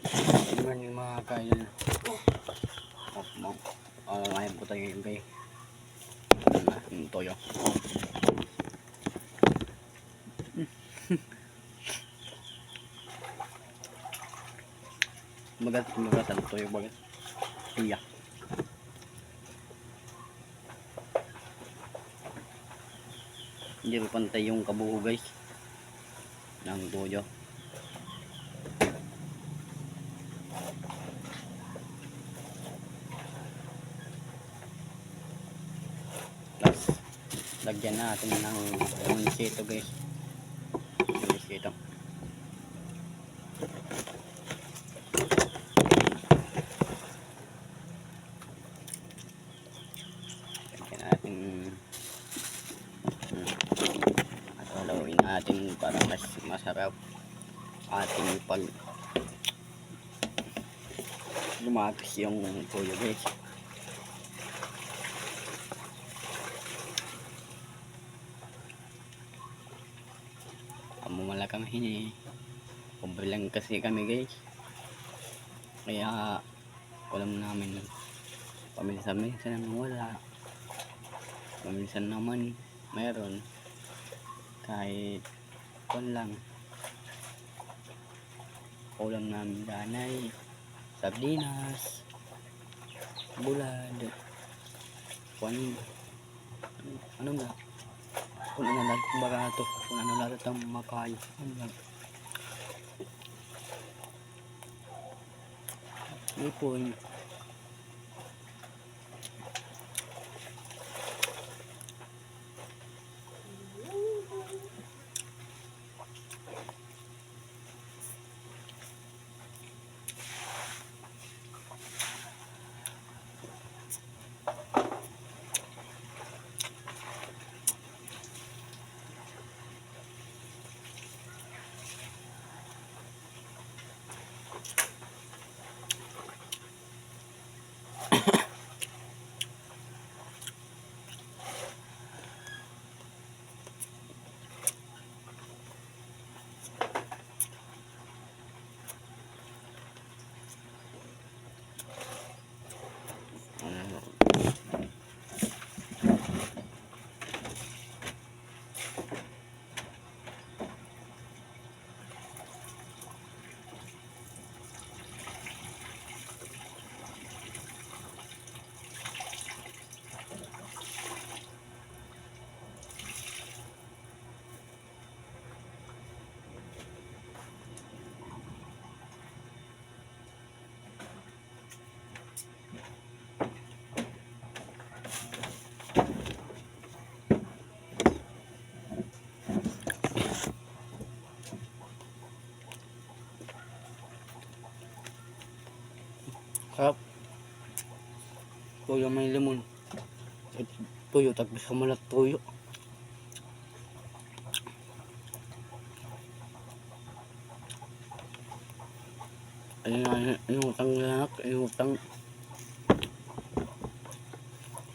Good morning mga kaidol. Ngayon po tayo yung kay toyo. Magat ang toyo bagat. Iya. Hindi pa pantay yung kabuho guys ng toyo. Tapos lagyan natin ng lemonsito guys. Lemonsito. Lagyan natin at halawin natin para mas masarap ating pag lumakis yung toyo guys. Mumala kami, kubilang kasi kami guys, kaya alam namin paminsan-minsan wala, paminsan naman mayroon, kahit kon lang ulam namin danay, sardinas, bulad, ano nga, kung ano lang barato, kung ano lang itong makayo, ano lang ipon. Sarap. Toyo may lemon. Toyo tapos kamalat toyo. Yung utang lahat, yung utang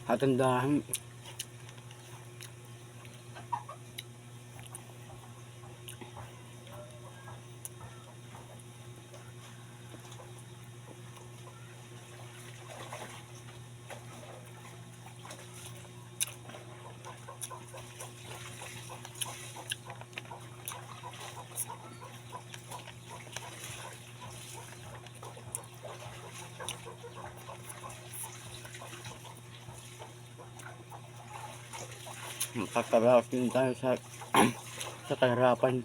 hatandahan. Makakaraos din tayo sa kahirapan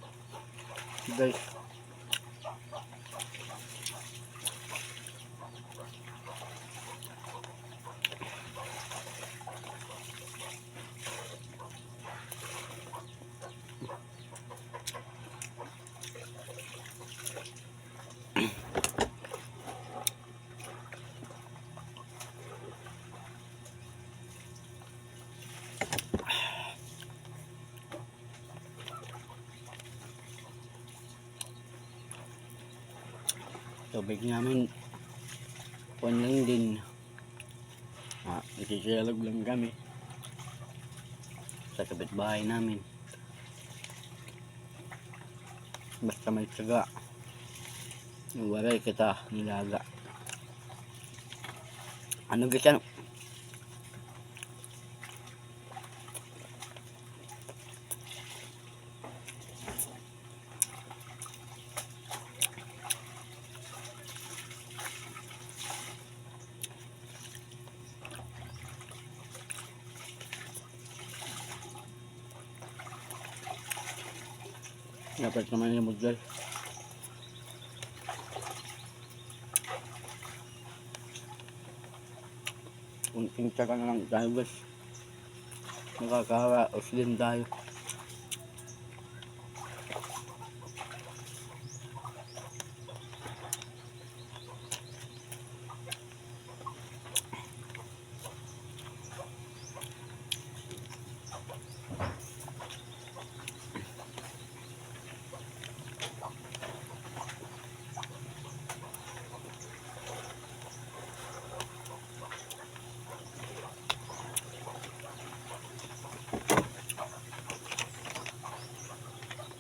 guys. Tubig namin kuwan lang din, nakikialag lang kami sa kapitbahay namin, basta may tsaga. Waray kita nilaga. Ano guys yan? Dapat naman yung model. Kunting tsaka na lang tayo guys. Nakakaraos din tayo.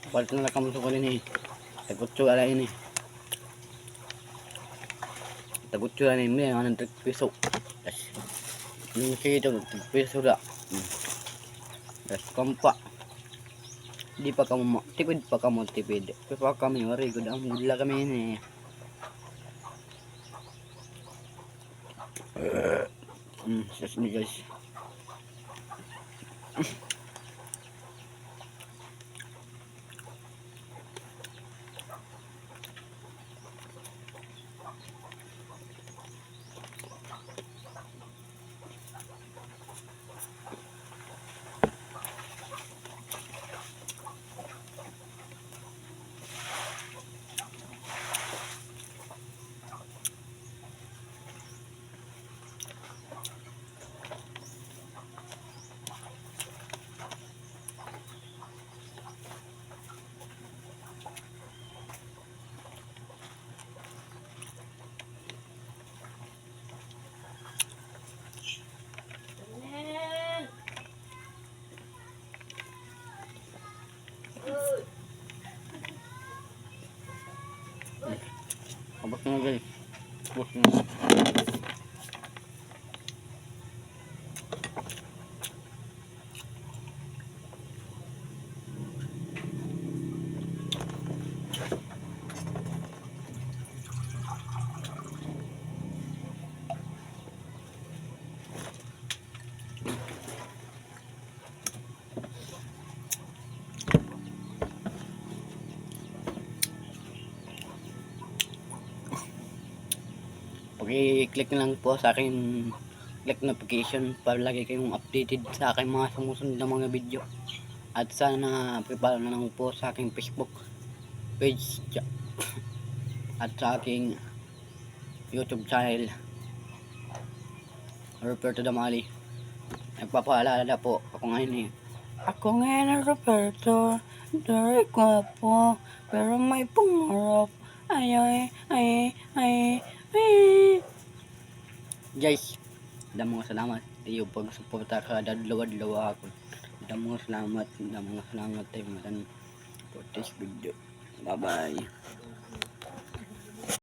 Balik na lang kamu ko rin eh. Tagutso ala ini. Tagutso ala ini ang 100 piso. Tas yung sito 100 piso da. Tas kompa. Di pa kamu tipid pa kamu tipid. Pa kami ori gud ang gudla kami ini. Sus ni guys. Abot na guys. Abot na. Okay, click na lang po sa akin, click notification para lagi kayong updated sa aking mga sumusunod na mga video. At sana prepare na lang po sa aking Facebook page at sa aking YouTube channel, Roberto Damali. Nagpapaalala po ako ngayon eh. Ako ngayon ang Roberto, dari gwapo, pero may pangarap. Ay ay ay ay ay. Guys, damong salamat tayo pag suporta ka dadlaw-adlaw ako. Damong salamat tayo for this video. Bye bye.